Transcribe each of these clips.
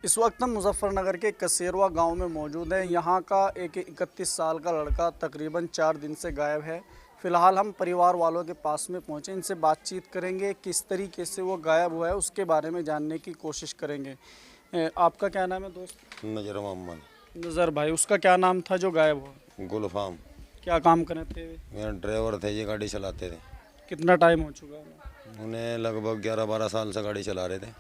इस वक्त हम मुजफ्फरनगर के कसेरवा गांव में मौजूद हैं। यहाँ का एक 31 साल का लड़का तकरीबन 4 दिन से गायब है। फ़िलहाल हम परिवार वालों के पास में पहुँचे, इनसे बातचीत करेंगे, किस तरीके से वो गायब हुआ है उसके बारे में जानने की कोशिश करेंगे। आपका क्या नाम है दोस्त? नजर मोहम्मद। नज़र भाई, उसका क्या नाम था जो गायब हुआ? गुलफाम। क्या काम करते थे? मेरा ड्राइवर थे, ये गाड़ी चलाते थे। कितना टाइम हो चुका है? उन्हें लगभग 11-12 साल से गाड़ी चला रहे थे।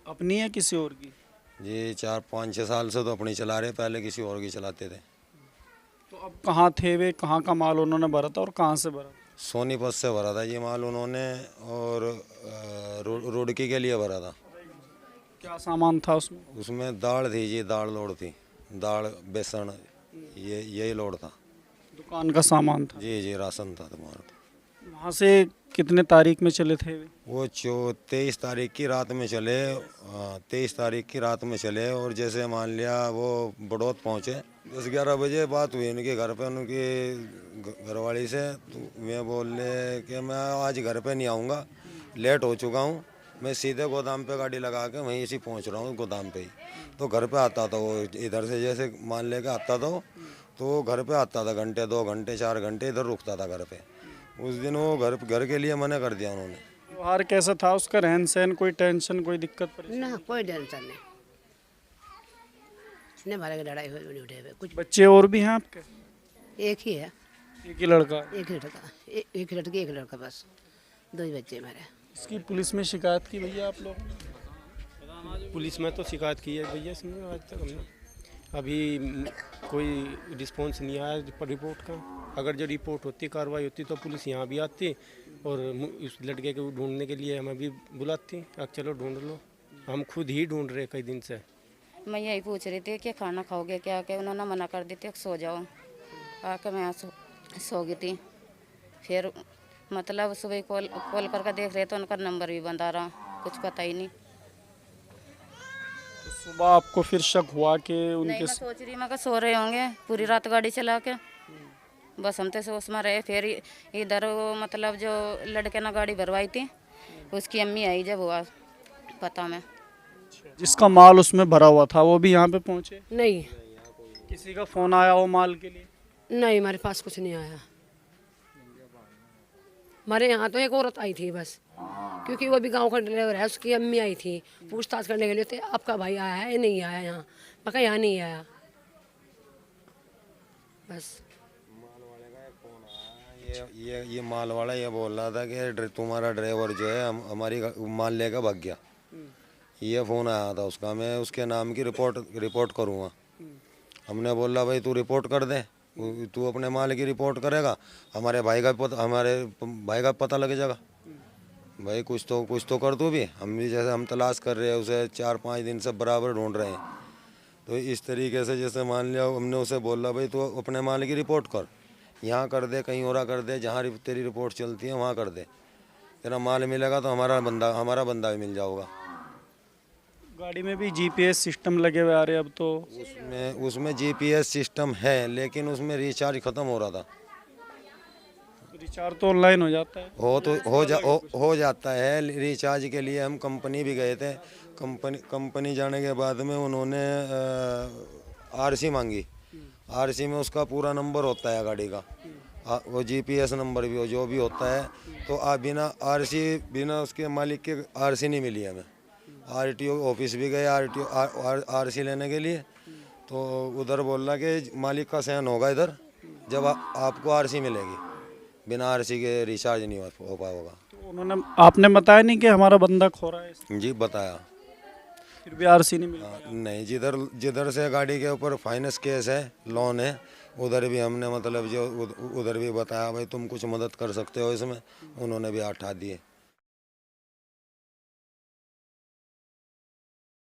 अपनी है किसी और की? जी 4-5-6 साल से तो अपनी चला रहे, पहले किसी और की चलाते थे। तो अब कहाँ थे वे, कहाँ का माल उन्होंने भरा था और कहाँ से भरा? सोनीपत से भरा था ये माल उन्होंने, और रुड़की के लिए भरा था। क्या सामान था उसमें? उसमें दाल थी जी, दाल लोड थी, दाल बेसन, ये यही लोड था। दुकान का सामान था? जी जी, राशन था तुम्हारा। वहाँ से कितने तारीख में चले थे वे? वो 23 तारीख की रात में चले। 23 तारीख की रात में चले, और जैसे मान लिया वो बड़ौत पहुँचे 10-11 बजे बात हुई उनके घर पे, उनकी घरवाली से। तो मैं बोले कि मैं आज घर पे नहीं आऊँगा, लेट हो चुका हूँ, मैं सीधे गोदाम पे गाड़ी लगा के वहीं से पहुँच रहा हूँ गोदाम पे ही। तो घर पे आता था वो, इधर से जैसे मान ले के आता था तो वो घर पे आता था, घंटे 2 घंटे 4 घंटे इधर रुकता था घर पे। उस दिन वो घर के लिए मना कर दिया उन्होंने। व्यवहार कैसा था उसका, रहन सहन, कोई टेंशन, कोई दिक्कत परेशानी? ना कोई टेंशन नहीं, नहीं हमारे की लड़ाई हुई नहीं उठे हुए कुछ। बच्चे और भी हैं आपके? एक ही है, एक ही लड़का? एक ही लड़का, एक ही लड़की एक लड़का, बस 2 ही बच्चे हमारे। इसकी पुलिस में शिकायत की भैया आप लोग? पुलिस में तो शिकायत की है भैया, इसमें आज तक हमने अभी कोई रिस्पॉन्स नहीं आया रिपोर्ट का। अगर जो रिपोर्ट होती, कार्रवाई होती तो पुलिस यहाँ भी आती और उस लड़के को ढूंढने के लिए हमें भी बुलाती। अब चलो ढूंढ लो, हम खुद ही ढूंढ रहे कई दिन से। मैं यही पूछ रही थी कि खाना खाओगे क्या, कि उन्होंने मना कर दी थी सो जाओ। आके मैं सो गई थी। फिर मतलब सुबह कॉल करके देख रहे तो उनका नंबर भी बंद आ रहा, कुछ पता ही नहीं। तो सुबह आपको फिर शक हुआ कि नहीं, उनके मैं सोच रही मैं सो रहे होंगे पूरी रात गाड़ी चला के, बस हम तो सोच में रहे। फिर इधर मतलब जो लड़के ने गाड़ी भरवाई थी उसकी अम्मी आई जब हुआ पता में। जिसका माल उसमें भरा हुआ था वो भी यहाँ पे पहुँचे? नहीं किसी का फोन आया हो माल के लिए? नहीं, हमारे पास कुछ नहीं आया। हमारे यहाँ तो एक औरत आई थी बस, क्योंकि वो भी गांव का ड्राइवर है, उसकी अम्मी आई थी पूछताछ करने के लिए। तो आपका भाई आया है? नहीं आया यहाँ। मैं कहा यहाँ नहीं आया बस। ये माल वाला ये बोल रहा था कि तुम्हारा ड्राइवर जो है हमारी माल लेकर भाग गया। ये फ़ोन आया था उसका, मैं उसके नाम की रिपोर्ट करूँगा। हमने बोला भाई तू रिपोर्ट कर दे, तू अपने माल की रिपोर्ट करेगा, हमारे भाई का पता लग जाएगा। भाई कुछ तो कर तू भी। हम भी जैसे हम तलाश कर रहे हैं उसे 4-5 दिन से बराबर ढूंढ रहे हैं। तो इस तरीके से जैसे मान लिया हमने उसे बोला भाई तू अपने माल की रिपोर्ट कर, यहाँ कर दे, कहीं और कर दे, जहाँ तेरी रिपोर्ट चलती है वहाँ कर दे, तेरा माल मिलेगा तो हमारा बंदा भी मिल जाएगा। गाड़ी में भी जीपीएस सिस्टम लगे हुए आ रहे अब तो। उसमें जीपीएस सिस्टम है, लेकिन उसमें रिचार्ज ख़त्म हो रहा था। रिचार्ज तो ऑनलाइन हो जाता है? हो जाता है। रिचार्ज के लिए हम कंपनी भी गए थे। कंपनी जाने के बाद में उन्होंने आरसी मांगी। आरसी में उसका पूरा नंबर होता है गाड़ी का, वो जीपीएस नंबर भी हो जो भी होता है। तो आप बिना उसके मालिक के आरसी नहीं मिली हमें। आरटीओ ऑफिस भी गए आरसी लेने के लिए, तो उधर बोल रहा कि मालिक का सहन होगा इधर जब आपको आरसी मिलेगी, बिना आरसी के रिचार्ज नहीं हो पाएगा। तो आपने बताया नहीं कि हमारा बंदा खो रहा है? जी बताया, फिर भी आरसी नहीं मिला? नहीं, जिधर से गाड़ी के ऊपर फाइनेंस केस है, लोन है, उधर भी हमने मतलब जो उधर भी बताया भाई तुम कुछ मदद कर सकते हो इसमें, उन्होंने भी हटा दिए।